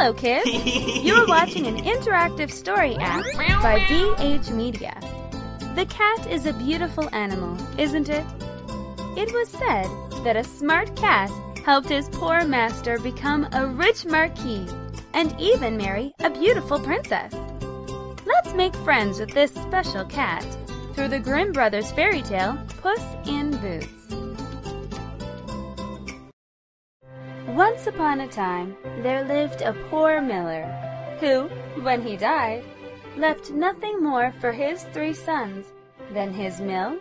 Hello, kids! You are watching an interactive story app by BH Media. The cat is a beautiful animal, isn't it? It was said that a smart cat helped his poor master become a rich marquis and even marry a beautiful princess. Let's make friends with this special cat through the Grimm Brothers fairy tale, Puss in Boots. Once upon a time, there lived a poor miller, who, when he died, left nothing more for his 3 sons than his mill,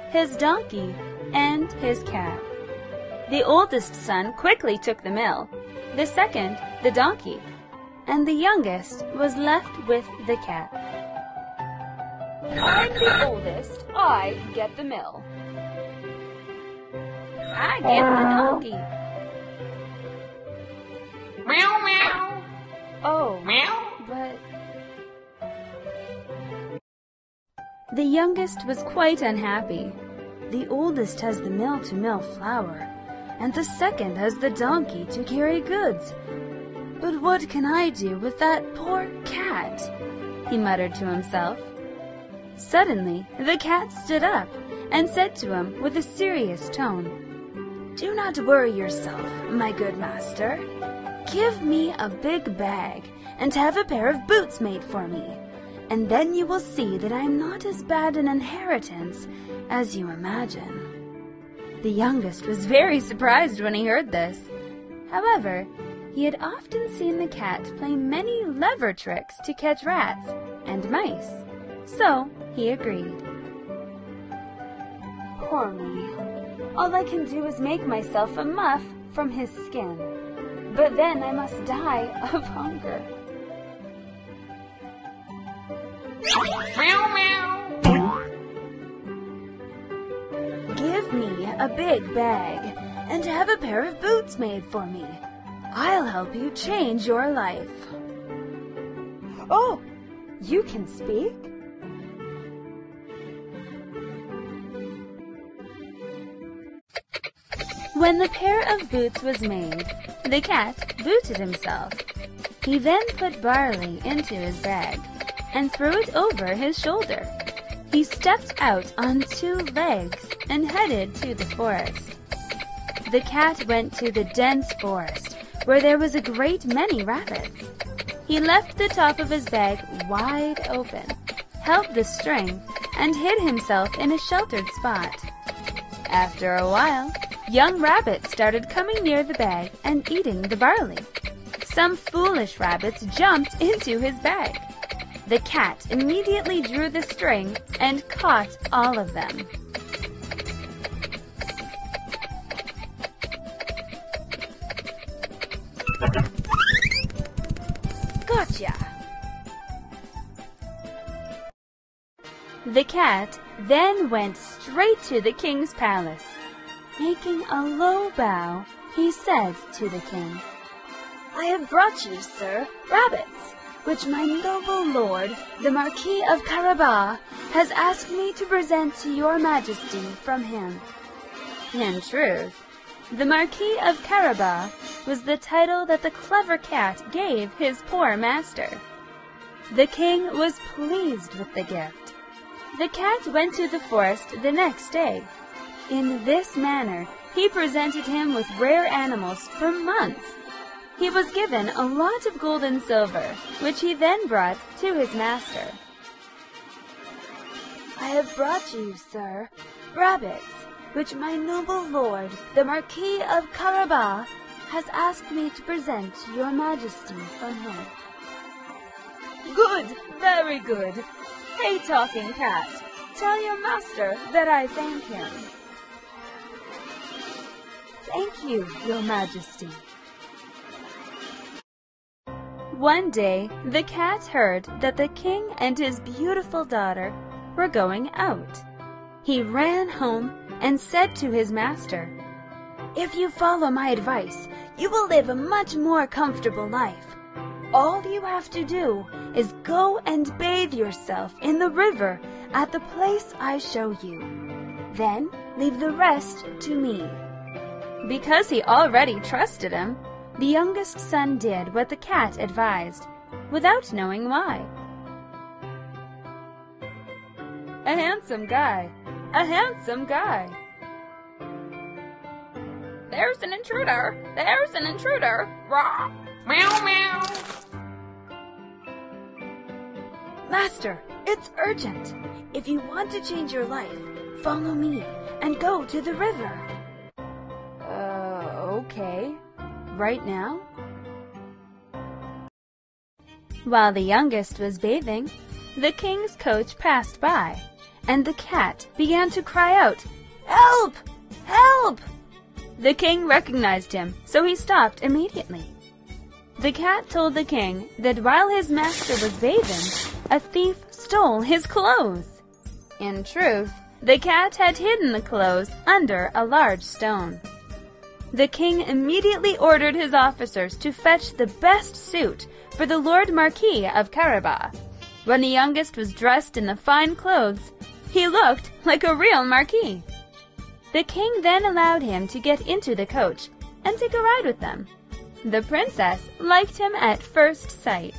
his donkey, and his cat. The oldest son quickly took the mill, the second the donkey, and the youngest was left with the cat. I'm the oldest, I get the mill. I get the donkey. Meow, meow. Oh, Meow. but... The youngest was quite unhappy. The oldest has the mill to mill flour, and the second has the donkey to carry goods. But what can I do with that poor cat? He muttered to himself. Suddenly, the cat stood up and said to him with a serious tone, "Do not worry yourself, my good master. Give me a big bag and have a pair of boots made for me, and then you will see that I am not as bad an inheritance as you imagine." The youngest was very surprised when he heard this. However, he had often seen the cat play many lever tricks to catch rats and mice, so he agreed. Poor me. All I can do is make myself a muff from his skin. But then I must die of hunger. Meow, meow. Give me a big bag and have a pair of boots made for me. I'll help you change your life. Oh, you can speak? When the pair of boots was made, the cat booted himself. He then put barley into his bag and threw it over his shoulder. He stepped out on 2 legs and headed to the forest. The cat went to the dense forest where there was a great many rabbits. He left the top of his bag wide open, held the string, and hid himself in a sheltered spot. After a while, young rabbits started coming near the bag and eating the barley. Some foolish rabbits jumped into his bag. The cat immediately drew the string and caught all of them. Gotcha! The cat then went straight to the king's palace. Making a low bow, he said to the king, "I have brought you, sir, rabbits, which my noble lord, the Marquis of Carabas, has asked me to present to your majesty from him." In truth, the Marquis of Carabas was the title that the clever cat gave his poor master. The king was pleased with the gift. The cat went to the forest the next day. In this manner, he presented him with rare animals for months. He was given a lot of gold and silver, which he then brought to his master. "I have brought you, sir, rabbits, which my noble lord, the Marquis of Carabas, has asked me to present to your majesty from him." "Good, very good. Hey, talking cat, tell your master that I thank him." "Thank you, your majesty." One day, the cat heard that the king and his beautiful daughter were going out. He ran home and said to his master, "If you follow my advice, you will live a much more comfortable life. All you have to do is go and bathe yourself in the river at the place I show you. Then leave the rest to me." Because he already trusted him, The youngest son did what the cat advised, without knowing why. A handsome guy! A handsome guy! There's an intruder! There's an intruder! Rah! Meow meow! Master, it's urgent. If you want to change your life, follow me and go to the river. Okay. Right now? While the youngest was bathing, the king's coach passed by, and the cat began to cry out, "Help! Help!" The king recognized him, so he stopped immediately. The cat told the king that while his master was bathing, a thief stole his clothes. In truth, the cat had hidden the clothes under a large stone. The king immediately ordered his officers to fetch the best suit for the Lord Marquis of Carabas. When the youngest was dressed in the fine clothes, he looked like a real marquis. The king then allowed him to get into the coach and take a ride with them. The princess liked him at first sight.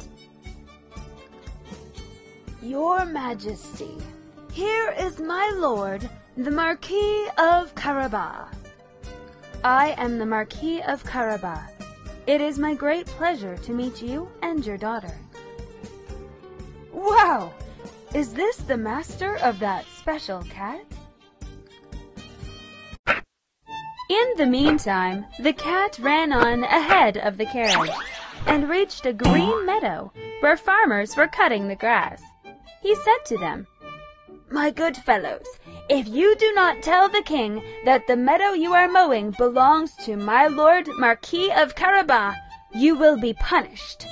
Your Majesty, here is my lord, the Marquis of Carabas. I am the Marquis of Carabas. It is my great pleasure to meet you and your daughter. Wow! Is this the master of that special cat? In the meantime, the cat ran on ahead of the carriage and reached a green meadow where farmers were cutting the grass. He said to them, "My good fellows, if you do not tell the king that the meadow you are mowing belongs to my lord Marquis of Carabas, you will be punished."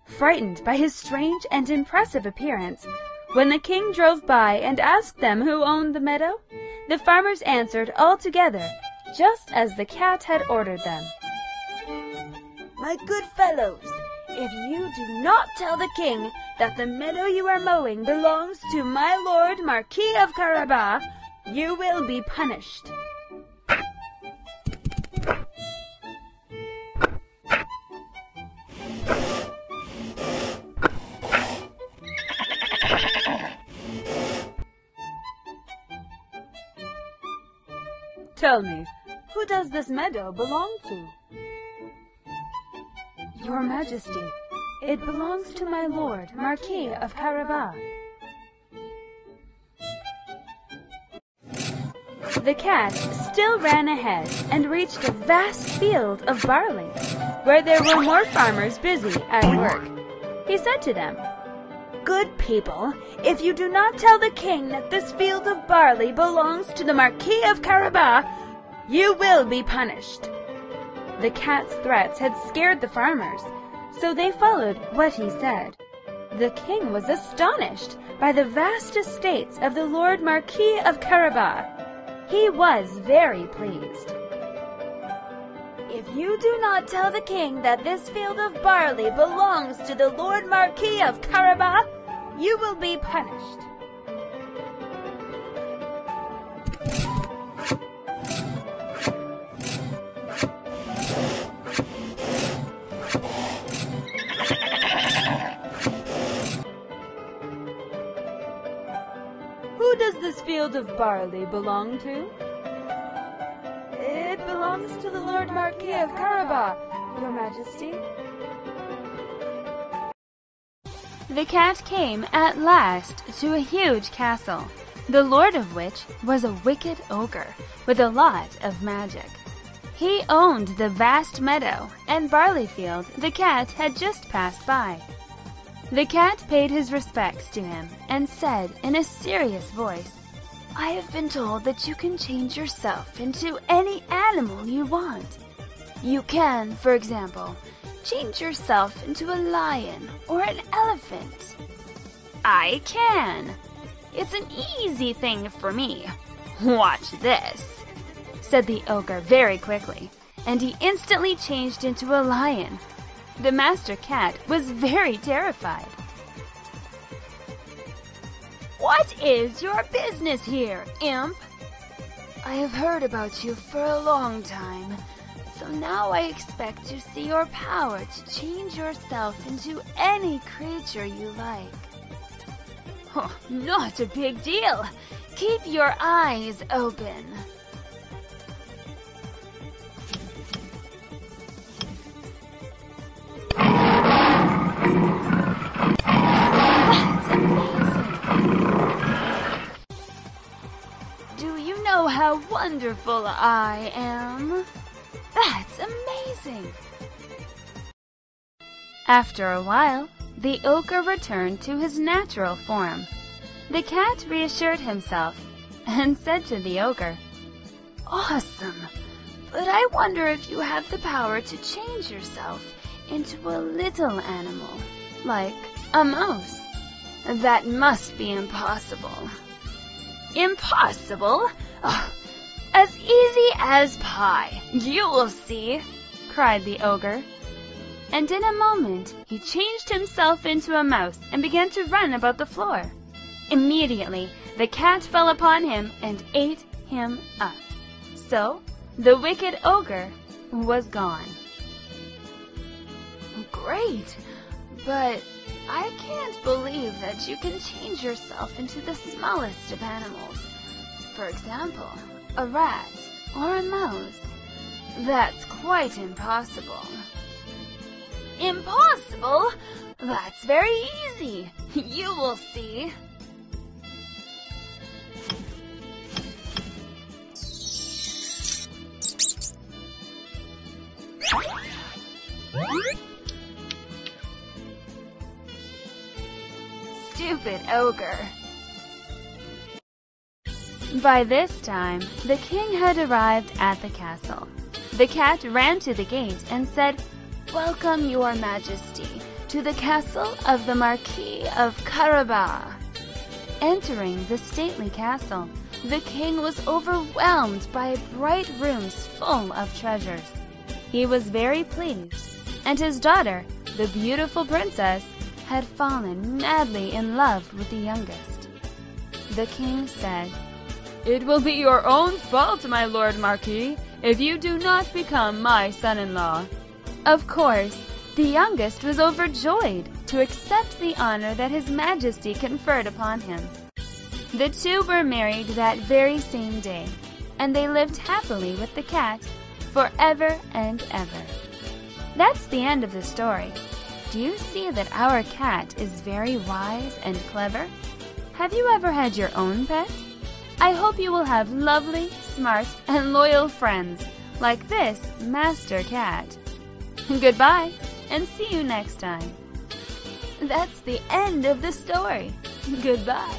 Frightened by his strange and impressive appearance, when the king drove by and asked them who owned the meadow, the farmers answered all together, just as the cat had ordered them. "My good fellows, if you do not tell the king that the meadow you are mowing belongs to my lord Marquis of Carabas, you will be punished." Tell me, who does this meadow belong to? Your Majesty, it belongs to my lord, Marquis of Carabas. The cat still ran ahead and reached a vast field of barley, where there were more farmers busy at work. He said to them, "Good people, if you do not tell the king that this field of barley belongs to the Marquis of Carabas, you will be punished." The cat's threats had scared the farmers, so they followed what he said. The king was astonished by the vast estates of the Lord Marquis of Carabas. He was very pleased. "If you do not tell the king that this field of barley belongs to the Lord Marquis of Carabas, you will be punished." Who does this field of barley belong to? It belongs to the Lord Marquis of Carabas, Your Majesty. The cat came at last to a huge castle, the lord of which was a wicked ogre with a lot of magic. He owned the vast meadow and barley field the cat had just passed by. The cat paid his respects to him and said in a serious voice, "I have been told that you can change yourself into any animal you want. You can, for example, change yourself into a lion or an elephant." "I can. It's an easy thing for me. Watch this," said the ogre very quickly, and he instantly changed into a lion. The master cat was very terrified. "What is your business here, imp?" "I have heard about you for a long time, so now I expect to see your power to change yourself into any creature you like. Oh, not a big deal. Keep your eyes open. That's amazing. Do you know how wonderful I am? That's amazing. After a while, the ogre returned to his natural form. The cat reassured himself and said to the ogre, "Awesome, but I wonder if you have the power to change yourself into a little animal, like a mouse. That must be impossible." "Impossible? Oh, as easy as pie. You will see," cried the ogre. And in a moment he changed himself into a mouse and began to run about the floor. Immediately the cat fell upon him and ate him up. So the wicked ogre was gone. Great, but I can't believe that you can change yourself into the smallest of animals. For example, a rat or a mouse. That's quite impossible. Impossible? That's very easy. You will see. Stupid ogre. By this time, the king had arrived at the castle. The cat ran to the gate and said, "Welcome, your majesty, to the castle of the Marquis of Carabas." Entering the stately castle, the king was overwhelmed by bright rooms full of treasures. He was very pleased, and his daughter, the beautiful princess, had fallen madly in love with the youngest. The king said, "It will be your own fault, my lord Marquis, if you do not become my son-in-law." Of course, the youngest was overjoyed to accept the honor that his majesty conferred upon him. The two were married that very same day, and they lived happily with the cat forever and ever. That's the end of the story. Do you see that our cat is very wise and clever? Have you ever had your own pet? I hope you will have lovely, smart, and loyal friends like this Master Cat. Goodbye, and see you next time. That's the end of the story. Goodbye.